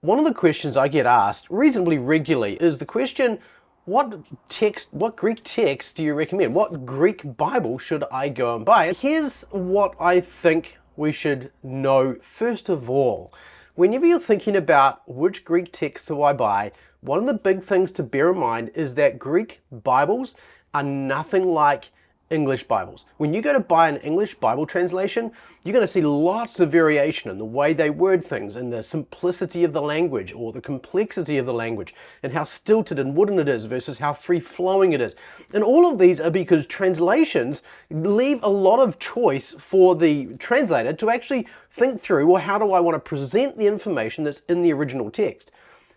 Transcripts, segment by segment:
One of the questions I get asked reasonably regularly is the question, what Greek text do you recommend? What Greek Bible should I go and buy? Here's what I think we should know first of all. Whenever you're thinking about which Greek text do I buy, one of the big things to bear in mind is that Greek Bibles are nothing like English Bibles. When you go to buy an English Bible translation, you're going to see lots of variation in the way they word things, and the simplicity of the language or the complexity of the language, and how stilted and wooden it is versus how free-flowing it is. And all of these are because translations leave a lot of choice for the translator to actually think through, well, how do I want to present the information that's in the original text?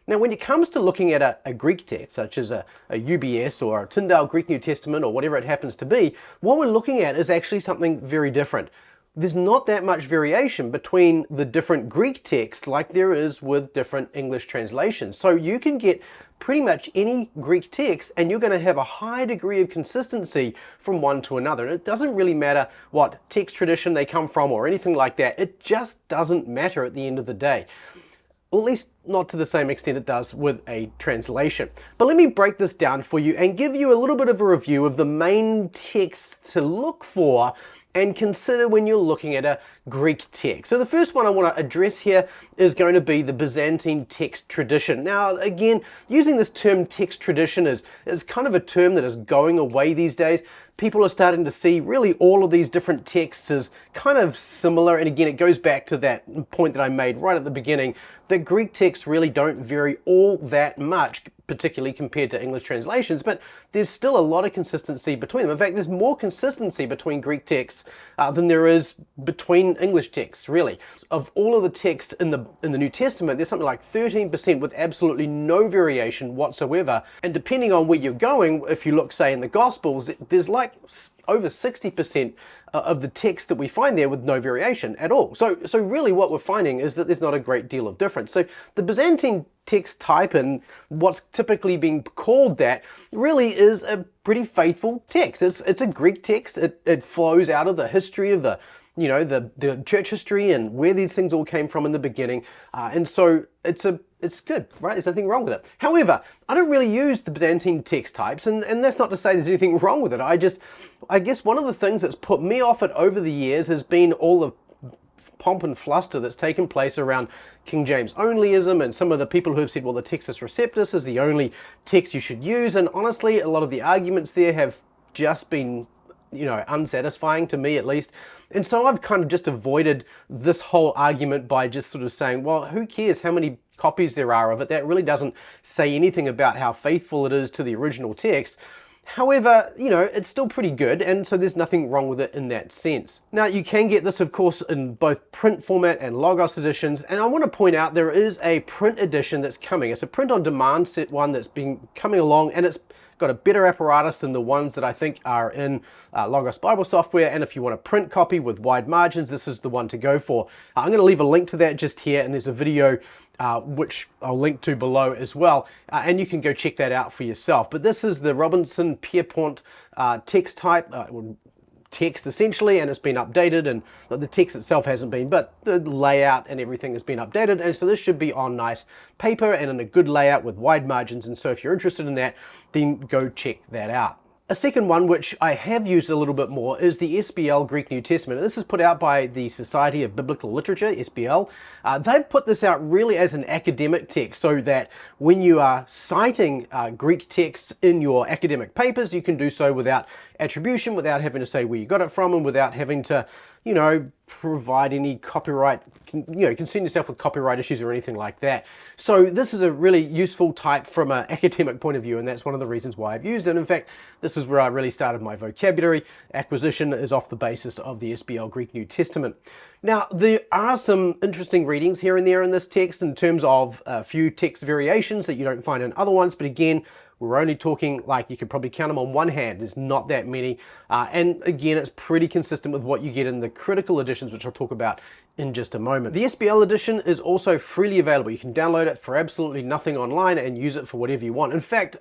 Now, when it comes to looking at a Greek text, such as a UBTS or a Tyndale Greek New Testament or whatever it happens to be, what we're looking at is actually something very different. There's not that much variation between the different Greek texts like there is with different English translations. So you can get pretty much any Greek text and you're going to have a high degree of consistency from one to another. And it doesn't really matter what text tradition they come from or anything like that. It just doesn't matter at the end of the day. At least not to the same extent it does with a translation. But let me break this down for you and give you a little bit of a review of the main texts to look for and consider when you're looking at a Greek text. So the first one I want to address here is going to be the Byzantine text tradition. Now, again, using this term text tradition is kind of a term that is going away these days. People are starting to see really all of these different texts as kind of similar. And again, it goes back to that point that I made right at the beginning, that Greek texts really don't vary all that much, particularly compared to English translations, but there's still a lot of consistency between them. In fact, there's more consistency between Greek texts than there is between English texts, really. Of all of the texts in the New Testament, there's something like 13% with absolutely no variation whatsoever. And depending on where you're going, if you look, say, in the Gospels, there's like over 60% of the text that we find there with no variation at all. So really what we're finding is that there's not a great deal of difference. So the Byzantine text type, and what's typically being called that, really is a pretty faithful text. It's a Greek text. It flows out of the history of the church history and where these things all came from in the beginning. And so it's good, right? There's nothing wrong with it. However, I don't really use the Byzantine text types, and that's not to say there's anything wrong with it. I guess one of the things that's put me off it over the years has been all the pomp and fluster that's taken place around King James onlyism, and some of the people who have said, well, the Textus Receptus is the only text you should use. And honestly, a lot of the arguments there have just been unsatisfying to me, at least. And so I've kind of just avoided this whole argument by just sort of saying, well, who cares how many copies there are of it? That really doesn't say anything about how faithful it is to the original text. However, it's still pretty good, and so there's nothing wrong with it in that sense. Now, you can get this, of course, in both print format and Logos editions, and I want to point out there is a print edition that's coming. It's a print-on-demand set one that's been coming along, and it's got a better apparatus than the ones that I think are in Logos Bible software. And if you want a print copy with wide margins, this is the one to go for. I'm going to leave a link to that just here, and there's a video which I'll link to below as well, and you can go check that out for yourself. But this is the Robinson Pierpont text type, text essentially, and it's been updated, and the text itself hasn't been, but the layout and everything has been updated. And so this should be on nice paper and in a good layout with wide margins. And so if you're interested in that, then go check that out. A second one, which I have used a little bit more, is the SBL Greek New Testament. And this is put out by the Society of Biblical Literature, SBL. They've put this out really as an academic text, so that when you are citing Greek texts in your academic papers, you can do so without attribution, without having to say where you got it from, and without having to provide any copyright, concern yourself with copyright issues or anything like that. So this is a really useful type from an academic point of view, and that's one of the reasons why I've used it. In fact, this is where I really started my vocabulary acquisition, is off the basis of the SBL Greek New Testament. Now, there are some interesting readings here and there in this text in terms of a few text variations that you don't find in other ones, but again, we're only talking, like, you could probably count them on one hand. There's not that many. And again, it's pretty consistent with what you get in the critical editions, which I'll talk about in just a moment. The SBL edition is also freely available. You can download it for absolutely nothing online and use it for whatever you want. In fact,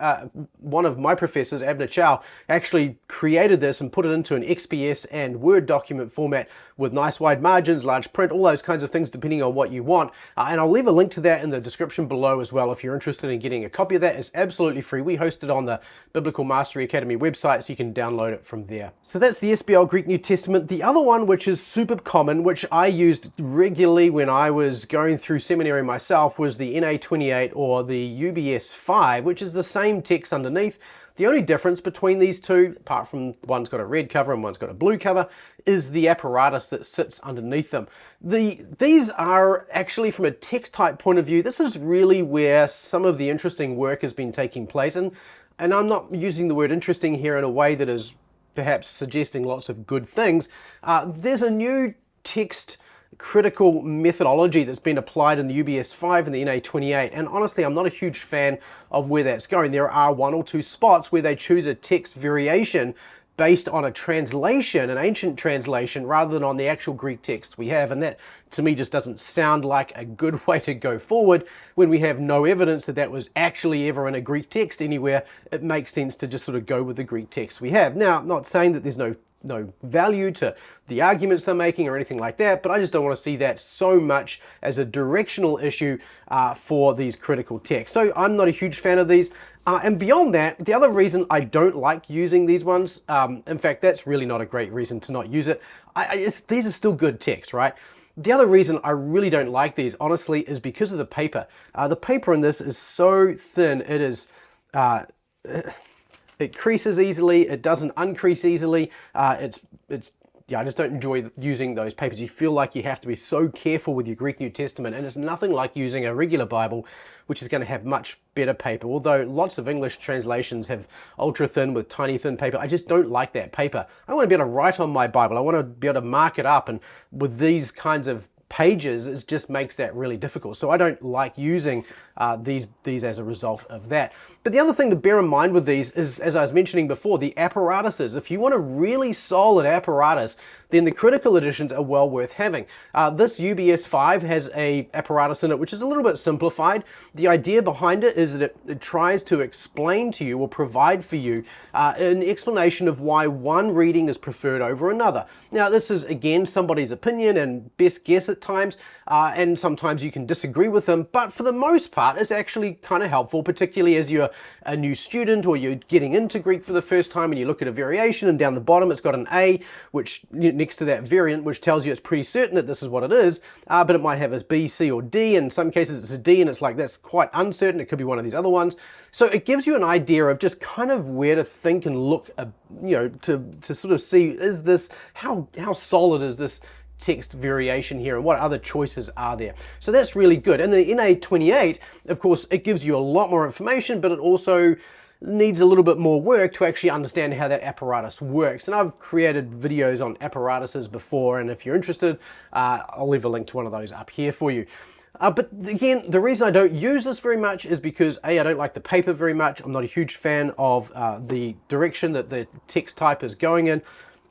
one of my professors, Abner Chow, actually created this and put it into an XPS and Word document format with nice wide margins, large print, all those kinds of things depending on what you want. And I'll leave a link to that in the description below as well if you're interested in getting a copy of that. It's absolutely free. We host it on the Biblical Mastery Academy website, so you can download it from there. So that's the SBL Greek New Testament. The other one, which is super common, which I used regularly when I was going through seminary myself, was the NA28 or the UBS 5, which is the same text underneath. The only difference between these two, apart from one's got a red cover and one's got a blue cover, is the apparatus that sits underneath them. These are actually, from a text type point of view, this is really where some of the interesting work has been taking place. And I'm not using the word interesting here in a way that is perhaps suggesting lots of good things. There's a new text critical methodology that's been applied in the UBS 5 and the NA28, and honestly I'm not a huge fan of where that's going. There are one or two spots where they choose a text variation based on a translation, an ancient translation, rather than on the actual Greek text we have, and that to me just doesn't sound like a good way to go forward when we have no evidence that that was actually ever in a Greek text anywhere. It makes sense to just sort of go with the Greek text we have. Now, I'm not saying that there's no value to the arguments they're making or anything like that, but I just don't want to see that so much as a directional issue for these critical texts. So I'm not a huge fan of these. And beyond that, the other reason I don't like using these ones, in fact, that's really not a great reason to not use it. These are still good text, right? The other reason I really don't like these, honestly, is because of the paper. The paper in this is so thin, it is... it creases easily, it doesn't uncrease easily, yeah, I just don't enjoy using those papers. You feel like you have to be so careful with your Greek New Testament, and it's nothing like using a regular Bible, which is going to have much better paper. Although lots of English translations have ultra thin with tiny thin paper, I just don't like that paper. I want to be able to write on my Bible, I want to be able to mark it up, and with these kinds of pages, it just makes that really difficult. So I don't like using these as a result of that. But the other thing to bear in mind with these is, as I was mentioning before, the apparatuses. If you want a really solid apparatus, then the critical editions are well worth having. This UBS 5 has a apparatus in it which is a little bit simplified. The idea behind it is that it tries to explain to you or provide for you an explanation of why one reading is preferred over another. Now this is again somebody's opinion and best guess at times, and sometimes you can disagree with them, but for the most part it's actually kind of helpful, particularly as you're a new student or you're getting into Greek for the first time and you look at a variation and down the bottom it's got an A which next to that variant, which tells you it's pretty certain that this is what it is, but it might have as B, C or D. In some cases it's a D and it's like that's quite uncertain, it could be one of these other ones. So it gives you an idea of just kind of where to think and look, you know, to sort of see, is this, how solid is this text variation here and what other choices are there. So that's really good. And the NA28, of course, it gives you a lot more information, but it also needs a little bit more work to actually understand how that apparatus works. And I've created videos on apparatuses before, and if you're interested, I'll leave a link to one of those up here for you. But again, the reason I don't use this very much is because A, I don't like the paper very much. I'm not a huge fan of the direction that the text type is going in.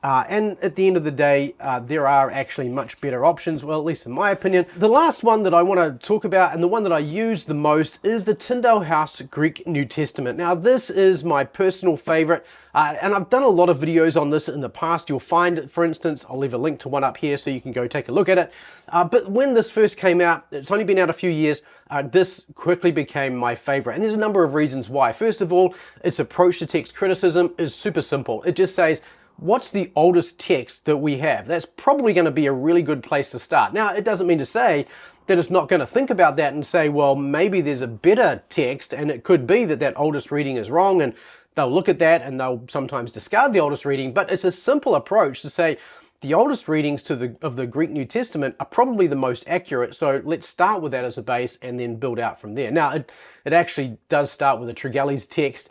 And at the end of the day, there are actually much better options, well, at least in my opinion. The last one that I want to talk about, and the one that I use the most, is the Tyndale House Greek New Testament. Now, this is my personal favorite, and I've done a lot of videos on this in the past. You'll find, for instance, I'll leave a link to one up here so you can go take a look at it. But when this first came out, it's only been out a few years, this quickly became my favorite. And there's a number of reasons why. First of all, its approach to text criticism is super simple. It just says, what's the oldest text that we have? That's probably going to be a really good place to start. Now, it doesn't mean to say that it's not going to think about that and say, well, maybe there's a better text, and it could be that that oldest reading is wrong, and they'll look at that and they'll sometimes discard the oldest reading. But it's a simple approach to say, the oldest readings of the Greek New Testament are probably the most accurate, so let's start with that as a base and then build out from there. Now, it actually does start with a Tregelles text.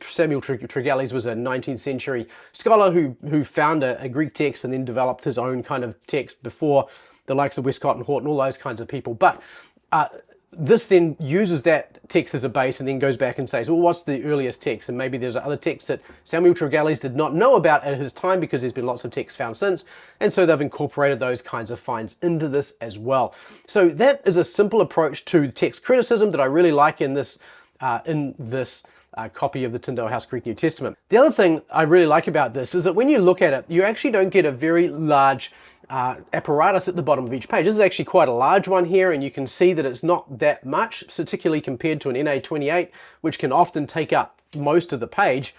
Samuel Tregelles was a 19th century scholar who found a Greek text and then developed his own kind of text before the likes of Westcott and Hort and all those kinds of people. But this then uses that text as a base and then goes back and says, well, what's the earliest text? And maybe there's other texts that Samuel Tregelles did not know about at his time, because there's been lots of texts found since. And so they've incorporated those kinds of finds into this as well. So that is a simple approach to text criticism that I really like in this copy of the Tyndale House Greek New Testament. The other thing I really like about this is that when you look at it, you actually don't get a very large apparatus at the bottom of each page. This is actually quite a large one here, and you can see that it's not that much, particularly compared to an NA28, which can often take up most of the page.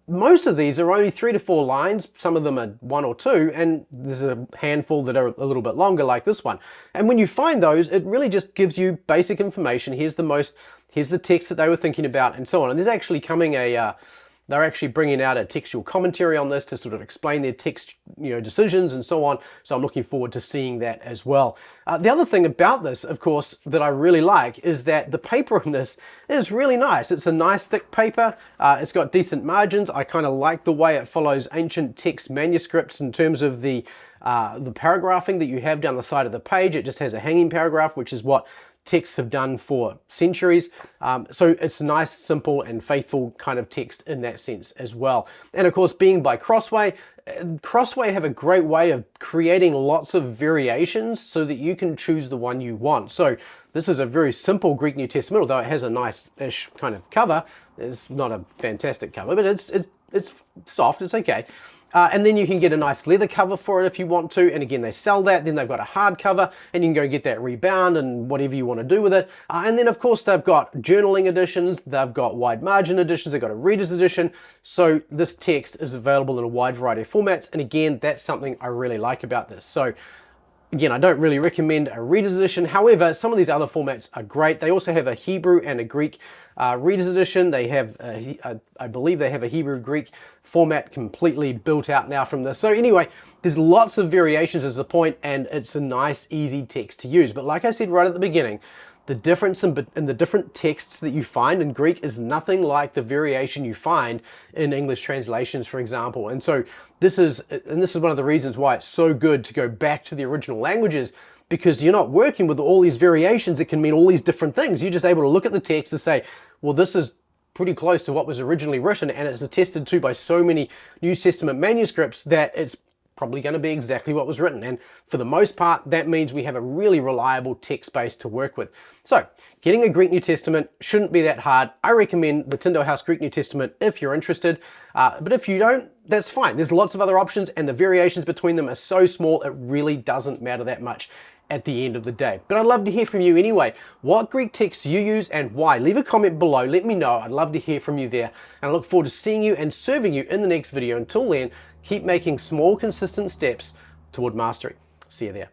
Most of these are only 3 to 4 lines. Some of them are 1 or 2, and there's a handful that are a little bit longer, like this one. And when you find those, it really just gives you basic information. Here's the text that they were thinking about, and so on. And there's actually coming they're actually bringing out a textual commentary on this to sort of explain their text, decisions and so on. So I'm looking forward to seeing that as well. The other thing about this, of course, that I really like is that the paper in this is really nice. It's a nice thick paper. It's got decent margins. I kind of like the way it follows ancient text manuscripts in terms of the paragraphing that you have down the side of the page. It just has a hanging paragraph, which is what texts have done for centuries. So it's nice, simple, and faithful kind of text in that sense as well. And of course, being by Crossway, Crossway have a great way of creating lots of variations so that you can choose the one you want. So this is a very simple Greek New Testament, although it has a nice-ish kind of cover. It's not a fantastic cover, but it's soft, it's okay. And then you can get a nice leather cover for it if you want to. And again, they sell that. Then they've got a hard cover, and you can go get that rebound and whatever you want to do with it. And then, of course, they've got journaling editions. They've got wide margin editions. They've got a reader's edition. So this text is available in a wide variety of formats. And again, that's something I really like about this. So again, I don't really recommend a reader's edition. However, some of these other formats are great. They also have a Hebrew and a Greek reader's edition. They have, I believe they have a Hebrew-Greek format completely built out now from this. So anyway, there's lots of variations as the point, and it's a nice, easy text to use. But like I said right at the beginning, the difference in the different texts that you find in Greek is nothing like the variation you find in English translations, for example. And so this is one of the reasons why it's so good to go back to the original languages, because you're not working with all these variations. It can mean all these different things. You're just able to look at the text and say, well, this is pretty close to what was originally written, and it's attested to by so many New Testament manuscripts that it's probably going to be exactly what was written. And for the most part, that means we have a really reliable text base to work with. So getting a Greek New Testament shouldn't be that hard. I recommend the Tyndale House Greek New Testament if you're interested. But if you don't, that's fine. There's lots of other options, and the variations between them are so small, it really doesn't matter that much at the end of the day. But I'd love to hear from you anyway. What Greek texts you use and why? Leave a comment below. Let me know. I'd love to hear from you there. And I look forward to seeing you and serving you in the next video. Until then, keep making small, consistent steps toward mastery. See you there.